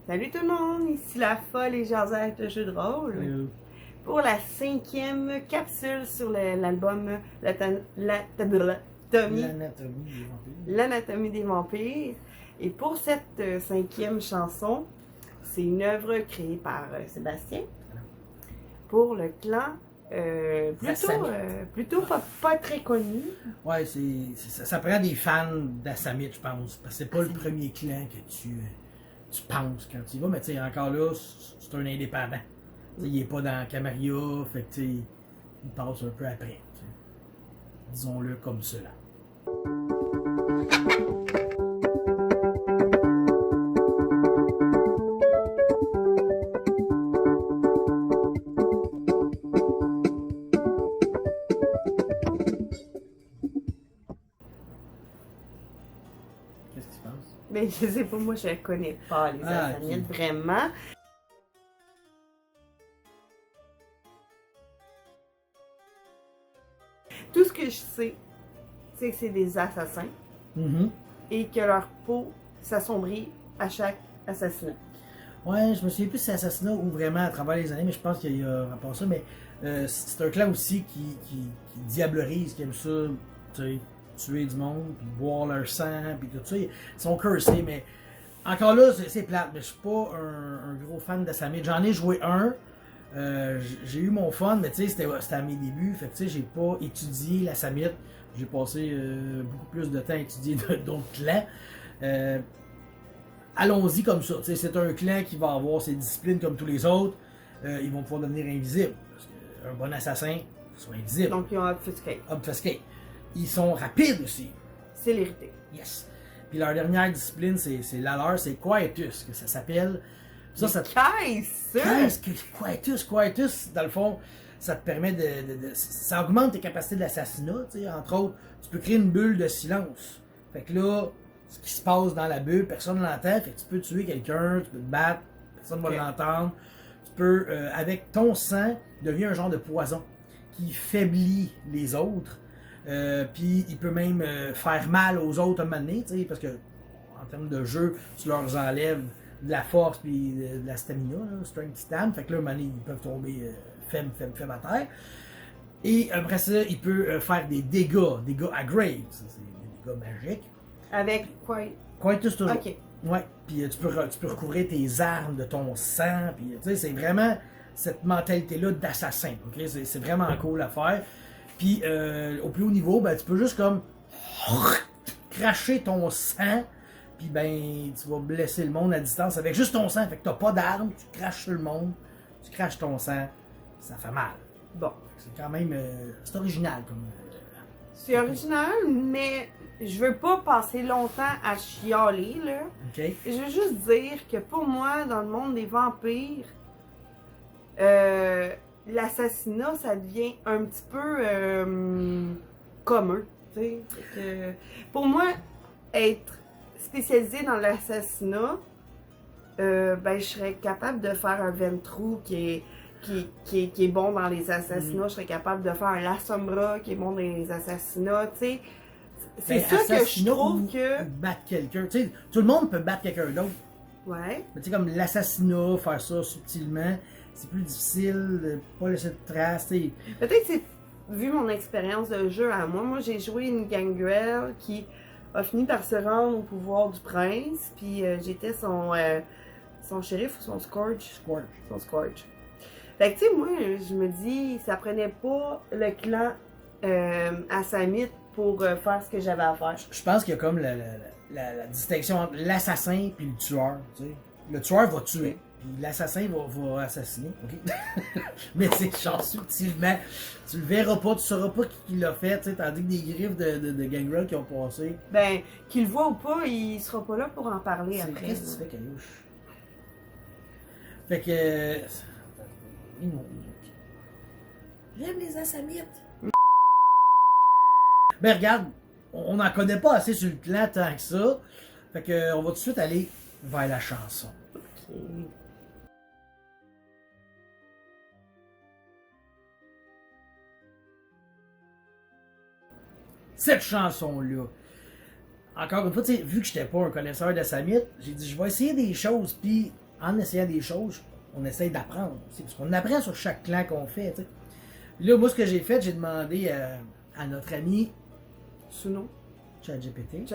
Salut tout le monde, ici la folle et Josette de jeu de rôle. Pour la 5e capsule sur l'album L'Anatomie des vampires. Et pour cette 5e chanson, c'est une œuvre créée par Sébastien pour le clan plutôt pas très connu. Ouais, ça prend des fans d'Assamit, je pense. Parce que c'est pas le premier clan que tu penses quand tu y vas. Mais tu sais, encore là, c'est un indépendant. Il est pas dans Camarilla, fait que il passe un peu après. Disons-le comme cela. Qu'est-ce qui se passe? Mais je sais pas, moi je connais pas les Assamites vraiment. Tout ce que je sais, c'est que c'est des assassins et que leur peau s'assombrit à chaque assassinat. Ouais, je me souviens plus si c'est assassinat ou vraiment à travers les années, mais je pense qu'il y a rapport à ça. Mais c'est un clan aussi qui diablerise, qui aime ça, tu sais, tuer du monde, puis boire leur sang, puis tout ça. Ils sont cursés, mais encore là, c'est plate, mais je suis pas un gros fan d'Assamit. J'en ai joué un. J'ai eu mon fun, mais tu sais, c'était à mes débuts. Fait que tu sais, j'ai pas étudié l'Assamit. J'ai passé beaucoup plus de temps à étudier d'autres clans. Allons-y comme ça. C'est un clan qui va avoir ses disciplines comme tous les autres. Ils vont pouvoir devenir invisibles. Parce qu'un bon assassin, soit invisible. Donc ils ont obfusqué. Obfusqué. Ils sont rapides aussi. Célérité. Yes. Puis leur dernière discipline, c'est la leur, c'est Quietus, que ça s'appelle. Ça Qu'est-ce que Quietus, dans le fond, ça te permet ça augmente tes capacités d'assassinat, tu sais, entre autres. Tu peux créer une bulle de silence. Fait que là, ce qui se passe dans la bulle, personne ne l'entend. Fait que tu peux tuer quelqu'un, tu peux te battre, personne ne va l'entendre. Tu peux, avec ton sang, devenir un genre de poison qui faiblit les autres. Puis il peut même faire mal aux autres à un moment donné, tu sais, parce que en termes de jeu, tu leur enlèves de la force puis de la stamina, là, strength stam. Fait que là, à un moment donné, ils peuvent tomber faibles à terre. Et après ça, il peut faire des dégâts à grave. C'est des dégâts magiques. Avec quoi? Quietus toujours. Ok. Ouais. Puis tu peux recouvrir tes armes de ton sang. Puis tu sais, c'est vraiment cette mentalité-là d'assassin. Okay? C'est vraiment cool à faire. Puis au plus haut niveau, ben, tu peux juste comme cracher ton sang. Puis ben, tu vas blesser le monde à distance avec juste ton sang. Fait que t'as pas d'arme, tu craches sur le monde, tu craches ton sang, ça fait mal. Bon. C'est quand même, c'est original comme. C'est original, mais je veux pas passer longtemps à chialer, là. Ok. Je veux juste dire que pour moi, dans le monde des vampires, l'assassinat, ça devient un petit peu commun, tu sais. Pour moi, être spécialisé dans l'assassinat, ben je serais capable de faire un Ventrue qui est bon dans les assassinats. Je serais capable de faire un La Sombra qui est bon dans les assassinats, tu sais. C'est ça que je trouve que. Battre quelqu'un, tu sais, tout le monde peut battre quelqu'un d'autre. Ouais. Mais tu sais, comme l'assassinat, faire ça subtilement, c'est plus difficile de pas laisser de traces, tu sais. Peut-être que c'est vu mon expérience de jeu à moi. Moi, j'ai joué une gangrel qui a fini par se rendre au pouvoir du prince, puis j'étais son shérif ou son scourge? Son scourge. Fait que tu sais, moi, je me dis, ça prenait pas le clan Assamite pour faire ce que j'avais à faire. Je pense qu'il y a comme la distinction entre l'assassin et le tueur, tu sais. Le tueur va tuer, puis l'assassin va assassiner, ok? Mais c'est genre subtilement, tu le verras pas, tu sauras pas qui l'a fait, tu sais, tandis que des griffes de gangrel qui ont passé. Ben, qu'il le voit ou pas, il sera pas là pour en parler après. Qu'est-ce que tu fais, Caillouche? Fait que. J'aime les Assamites. Ben regarde, on n'en connaît pas assez sur le clan tant que ça. Fait que on va tout de suite aller vers la chanson. Ok. Cette chanson-là. Encore une fois, vu que j'étais pas un connaisseur d'Assamite, j'ai dit je vais essayer des choses, puis en essayant des choses, on essaye d'apprendre aussi. Parce qu'on apprend sur chaque clan qu'on fait, tu sais. Là, moi, ce que j'ai fait, j'ai demandé à notre ami Suno. ChatGPT. Je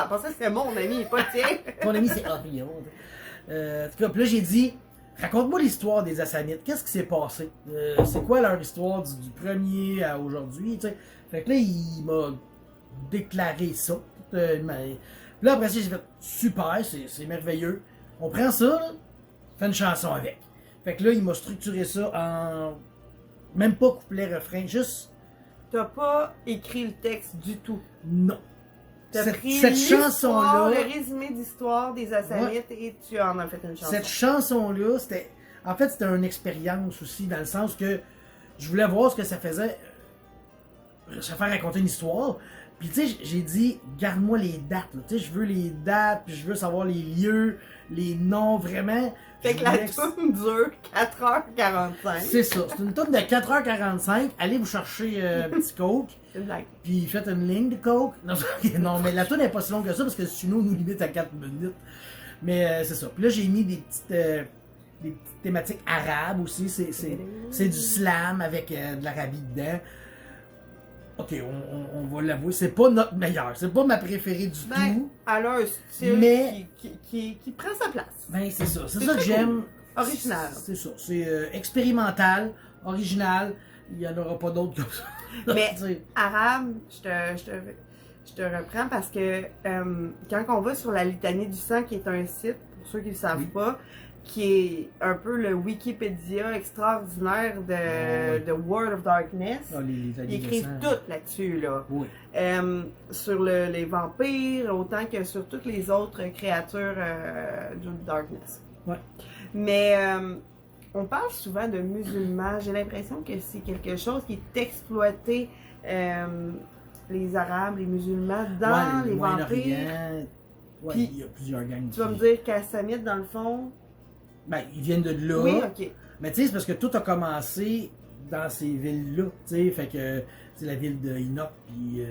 pensais que c'était mon ami, pas le tien. Ton ami, c'est Orion. En tout cas, puis là, j'ai dit, raconte-moi l'histoire des Assamites. Qu'est-ce qui s'est passé? C'est quoi leur histoire du premier à aujourd'hui? Tu sais? Fait que là, il m'a déclaré ça. Puis là, après ça, j'ai fait, super, c'est merveilleux. On prend ça, là, fait une chanson avec. Fait que là, il m'a structuré ça en... Même pas couplet-refrain, juste... T'as pas écrit le texte du tout. Non. T'as pris cette l'histoire, chanson-là... le résumé d'histoire des Assamites et tu en as fait une chanson. Cette chanson-là, c'était... En fait, c'était une expérience aussi, dans le sens que je voulais voir ce que ça faisait... se faire raconter une histoire. Puis tu sais, j'ai dit, garde-moi les dates. Tu sais, je veux les dates, puis je veux savoir les lieux, les noms, vraiment. Fait que la toune dure 4h45. C'est ça. C'est une toune de 4h45. Allez vous chercher un petit coke. C'est une blague. Puis faites une ligne de coke. Non, non, mais la toune n'est pas si longue que ça parce que Suno nous limite à 4 minutes. Mais c'est ça. Puis là, j'ai mis des petites thématiques arabes aussi. C'est du slam avec de l'Arabie dedans. Ok, on va l'avouer, c'est pas notre meilleur, c'est pas ma préférée du tout. Elle a un style mais, qui prend sa place. Ben c'est ça que j'aime. Cool. Original. C'est ça, c'est expérimental, original, il n'y en aura pas d'autres comme ça. Mais arabe, je te reprends parce que quand on va sur la litanie du sang, qui est un site, pour ceux qui ne le savent pas, qui est un peu le Wikipédia extraordinaire de World of Darkness. Ils écrivent tout là-dessus, là. Oui. Sur les vampires, autant que sur toutes les autres créatures du Darkness. Ouais. Mais on parle souvent de musulmans. J'ai l'impression que c'est quelque chose qui est exploité, les Arabes, les musulmans, dans les vampires. Ouais, il y a plusieurs gangs. Tu vas me dire qu'Assamite, dans le fond... Ben, ils viennent de là. Oui, ok. Mais tu sais, c'est parce que tout a commencé dans ces villes-là. Tu sais, fait que c'est la ville de Enoch puis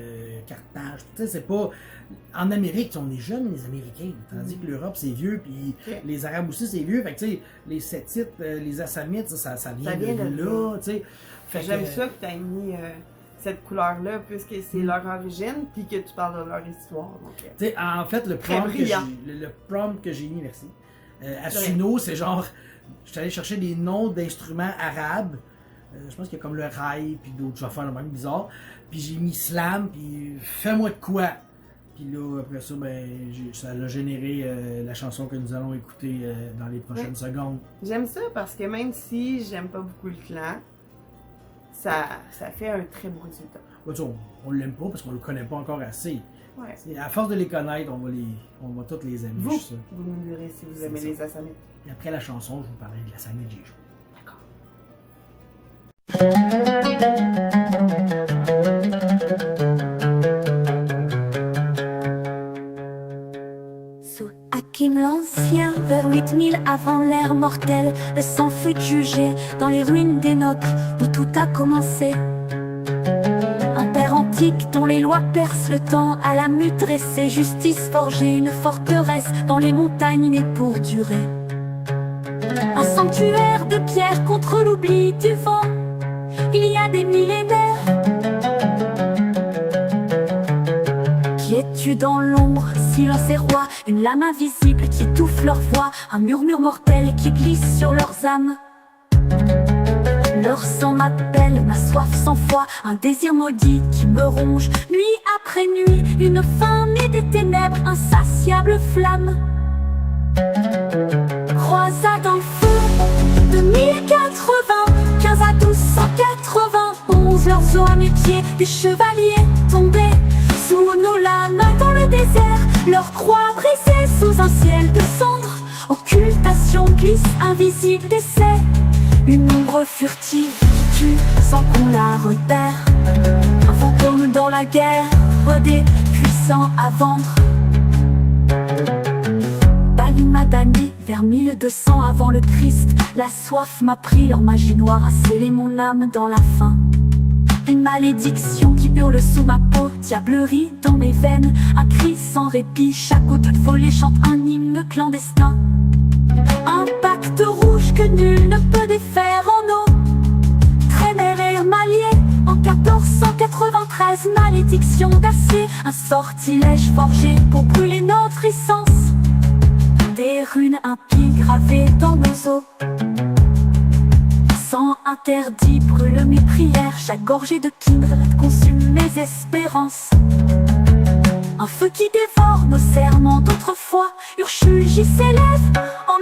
Carthage. Tu sais, c'est pas. En Amérique, on est jeunes, les Américains. Tandis que l'Europe, c'est vieux, puis les Arabes aussi, c'est vieux. Fait que tu sais, les Sétites, les Assamites, ça vient de là. Tu sais. J'aime ça que tu as mis cette couleur-là, puisque c'est leur origine, puis que tu parles de leur histoire. Tu sais, en fait, le prompt que j'ai mis, merci. À Suno, c'est genre, je suis allé chercher des noms d'instruments arabes. Je pense qu'il y a comme le rail, puis d'autres affaires le même bizarre. Puis j'ai mis slam, puis fais-moi de quoi. Puis là, après ça, ben, ça a généré la chanson que nous allons écouter dans les prochaines secondes. J'aime ça parce que même si j'aime pas beaucoup le clan, ça fait un très beau résultat. On l'aime pas parce qu'on le connaît pas encore assez. Ouais. À force de les connaître, on va tous les aimer. Vous nous direz si vous aimez les Assamites. Et après la chanson, je vous parlerai de l'Assamite que j'ai joué. D'accord. Sous Hakim l'Ancien, vers 8000 avant l'ère mortelle, le sang fut jugé dans les ruines d'Enoch, où tout a commencé. Antique dont les lois percent le temps à la mue dressée, justice forgée, une forteresse dans les montagnes née pour durer. Un sanctuaire de pierre contre l'oubli du vent, il y a des millénaires. Qui es-tu dans l'ombre, silence et roi, une lame invisible qui étouffe leur voix, un murmure mortel qui glisse sur leurs âmes. Leur sang m'appelle, ma soif sans foi, un désir maudit qui me ronge, nuit après nuit, une faim née des ténèbres, insatiable flamme. Croisade en feu, de 1080, 15 à 1291, leurs os à mes pieds, des chevaliers tombés sous nos lames dans le désert, leurs croix brisées sous un ciel de cendres, occultation glisse invisible d'essai. Une ombre furtive qui tue sans qu'on la repère. Un fantôme dans la guerre, rodé, puissant à vendre. Bali Madani, vers 1200 avant le Christ. La soif m'a pris, leur magie noire a scellé mon âme dans la faim. Une malédiction qui hurle sous ma peau, diablerie dans mes veines. Un cri sans répit, chaque goutte volée chante un hymne clandestin. porte rouge que nul ne peut défaire en eau. Traîner et Malier en 1493, malédiction d'acier, un sortilège forgé pour brûler notre essence. Des runes impies gravées dans nos os. Sang interdit brûle mes prières, chaque gorgée de kindred consume mes espérances. Un feu qui dévore nos serments d'autrefois. Ursule J s'élève en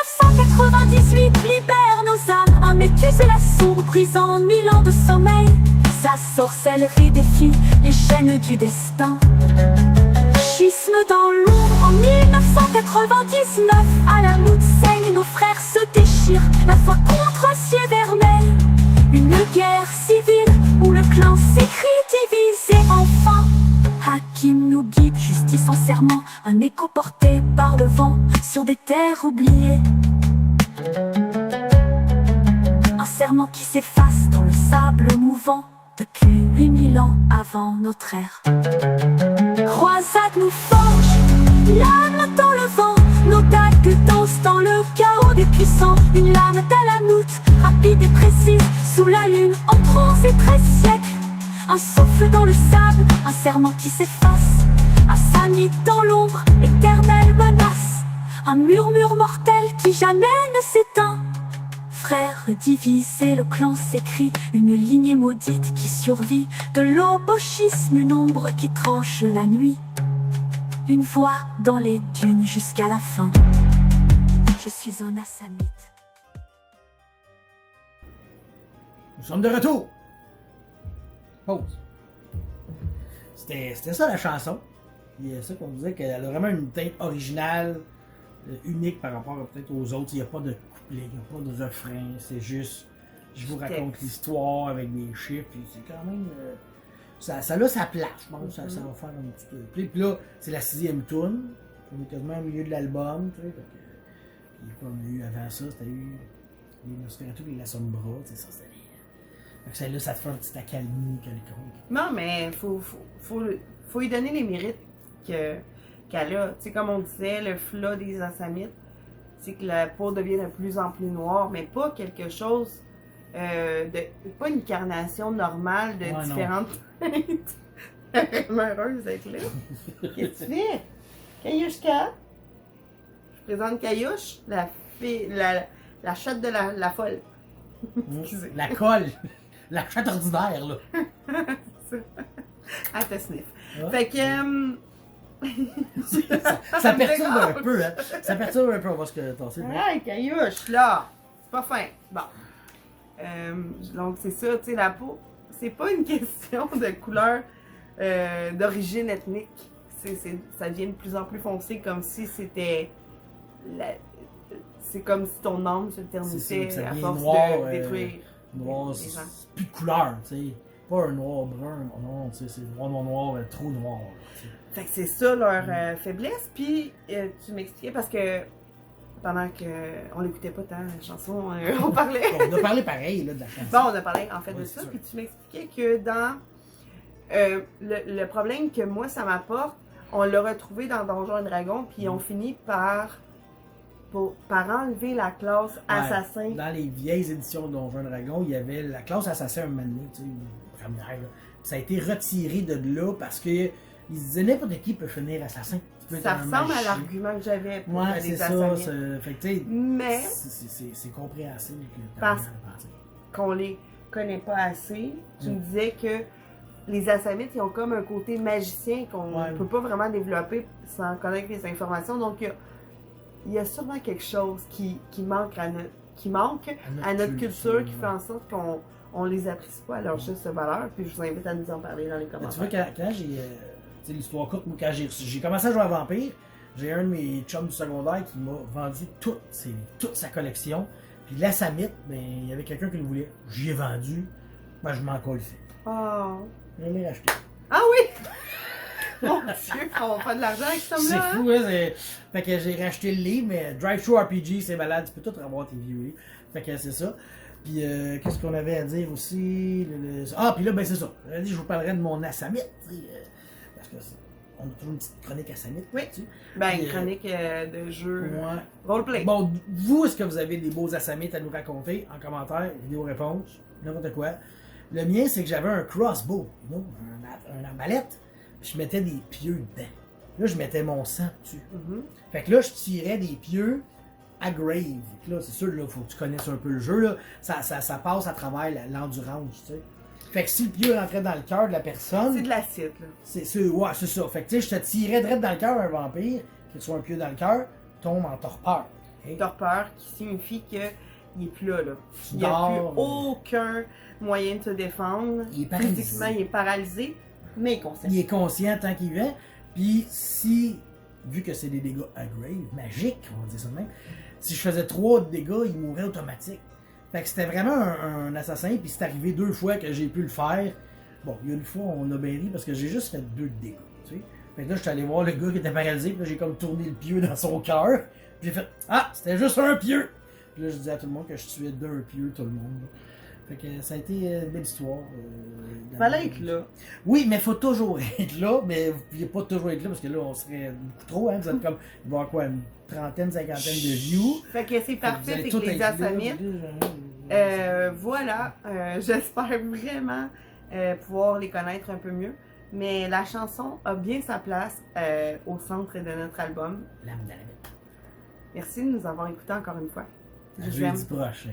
1998, libère nos âmes. Un métus et la sombre brisant 1000 ans de sommeil. Sa sorcellerie défie les chaînes du destin. Schisme dans l'ombre en 1999. À la moute saigne, nos frères se déchirent. La foi contre un ciel vermeil. Une guerre civile où le clan s'écrit divisé enfin. Hakim nous guide, justice en serment, un écho porté par le vent sur des terres oubliées. Un serment qui s'efface dans le sable mouvant depuis 8000 ans avant notre ère. Croisade nous forge, l'âme dans le vent, nos dagues dansent dans le chaos des puissants. Une lame d'Alamout, rapide et précise, sous la lune, en transe et 13 siècles. Un souffle dans le sable, un serment qui s'efface. Un samit dans l'ombre, éternelle menace. Un murmure mortel qui jamais ne s'éteint. Frères divisés, le clan s'écrit. Une lignée maudite qui survit. De l'obochisme, une ombre qui tranche la nuit. Une voix dans les dunes jusqu'à la fin. Je suis un assamite. Nous sommes de retour. Pause. C'était ça la chanson. C'est ça qu'on disait qu'elle a vraiment une teinte originale, unique par rapport peut-être aux autres. Il n'y a pas de couplet, il n'y a pas de refrain. C'est juste, je vous raconte l'histoire avec des chiffres. Puis c'est quand même. Ça a sa place, je pense. Ça va faire un petit peu. Puis là, c'est la 6e tune. On est quasiment au milieu de l'album. Tu sais, puis comme il y a eu avant ça, c'était eu les Nosferatu et la Sombra. Tu sais, ça, c'était. Celle-là, ça te fait un petit accalmie que les chroniques. Non, mais faut lui donner les mérites qu'elle a. Tu sais, comme on disait, le flat des Assamites, c'est que la peau devient de plus en plus noire, mais pas quelque chose pas une carnation normale de différentes teintes. Elle est heureuse d'être là. Qu'est-ce que tu fais? Caillouchka? Je présente Caillouche, la chatte de la folle. La colle. La chatte ordinaire, là. Ah, te sniff. Ouais. Fait que. ça perturbe un peu, hein. Ça perturbe un peu, on va se tasser. Ouais, Caillouche, là. C'est pas fin. Bon. Donc, c'est ça, tu sais, la peau. C'est pas une question de couleur d'origine ethnique. Ça devient de plus en plus foncé, comme si c'était. C'est comme si ton âme se ternissait à force de détruire. Noir, c'est plus de couleur, tu sais. Pas un noir brun, non, tu sais, c'est noir, trop noir. T'sais. Fait que c'est ça leur faiblesse. Puis tu m'expliquais parce que pendant qu'on l'écoutait pas tant la chanson, on parlait. On a parlé pareil là, de la chanson. Bon, on a parlé en fait de ça. Puis tu m'expliquais que dans le problème que moi ça m'apporte, on l'a retrouvé dans Donjons et Dragons, puis on finit par enlever la classe assassin. Dans les vieilles éditions de Donjons et Dragons, il y avait la classe assassin un moment donné, tu sais, une première. Là. Ça a été retiré de là parce que ils disaient n'importe qui peut finir assassin. Ça ressemble à l'argument que j'avais pour les Assamites. Fait que, mais c'est compréhensible que parce qu'on les connaît pas assez. Tu me disais que les Assamites, ils ont comme un côté magicien qu'on ne peut pas vraiment développer sans connaître les informations. Donc, il y a sûrement quelque chose qui manque à notre culture qui fait en sorte qu'on les apprécie pas à leur juste valeur. Puis je vous invite à nous en parler dans les commentaires. Tu vois, quand j'ai. Tu sais, l'histoire courte, moi, quand j'ai commencé à jouer à Vampire, j'ai un de mes chums du secondaire qui m'a vendu toute sa collection. Puis l'Assamite, ben, il y avait quelqu'un qui le voulait. J'y ai vendu. Moi, je m'en colle. Oh. Je l'ai racheté. Ah oui! Mon Dieu, on va faire de l'argent avec ça là. C'est fou, hein? Fait que j'ai racheté le livre, mais Drive-Thru RPG, c'est malade, tu peux tout revoir tes vieux livres. Fait que c'est ça. Puis qu'est-ce qu'on avait à dire aussi? Ah, puis là, ben c'est ça. Je vous parlerai de mon Assamite, parce que on a toujours une petite chronique assamite Oui. là-dessus. Ben, Puis, une chronique de jeu Ouais. roleplay. Bon, vous, est-ce que vous avez des beaux assamites à nous raconter en commentaire, vidéo réponse, n'importe quoi? Le mien, c'est que j'avais un crossbow, un arbalète, puis je mettais des pieux dedans. Là, je mettais mon sang dessus. Mhm. Fait que là, je tirais des pieux à grave. Fait que là, c'est sûr, là, faut que tu connaisses un peu le jeu, là. Ça passe à travers l'endurance, tu sais. Fait que si le pieu rentrait dans le cœur de la personne, C'est de l'acide, là. ouais, c'est ça. Fait que tu sais, je te tirais direct dans le cœur un vampire, qu'il soit un pieu dans le cœur, tombe en torpeur. Ok? Torpeur, qui signifie qu'il est plus là. Tu Il n'y a plus dors, aucun moyen de se défendre. Il est paralysé. Physiquement, il est paralysé, mais il est conscient. Il est conscient tant qu'il vient. Puis si, vu que c'est des dégâts aggrave, magiques, on va dire ça de même, si je faisais 3 dégâts, il mourrait automatique. Fait que c'était vraiment un assassin, puis c'est arrivé 2 fois que j'ai pu le faire. Bon, il y a une fois, on a bien ri parce que j'ai juste fait 2 dégâts, tu sais. Fait que là, je suis allé voir le gars qui était paralysé, puis là, j'ai comme tourné le pieu dans son cœur. Puis j'ai fait « Ah, c'était juste un pieu! » Puis là, je disais à tout le monde que je tuais d'un pieu tout le monde. Fait que ça a été une belle histoire. Fallait être là. Oui, mais il faut toujours être là, mais vous ne pouviez pas toujours être là parce que là, on serait beaucoup trop. Hein? Vous êtes comme, il va y avoir quoi, une trentaine, cinquantaine de views. Fait que c'est Fait que vous parfait, allez c'est tout que les être là, assamites. Voilà, j'espère vraiment pouvoir les connaître un peu mieux. Mais la chanson a bien sa place au centre de notre album. L'âme dans la bête. Merci de nous avoir écoutés encore une fois. À Je vous aime. jeudi prochain.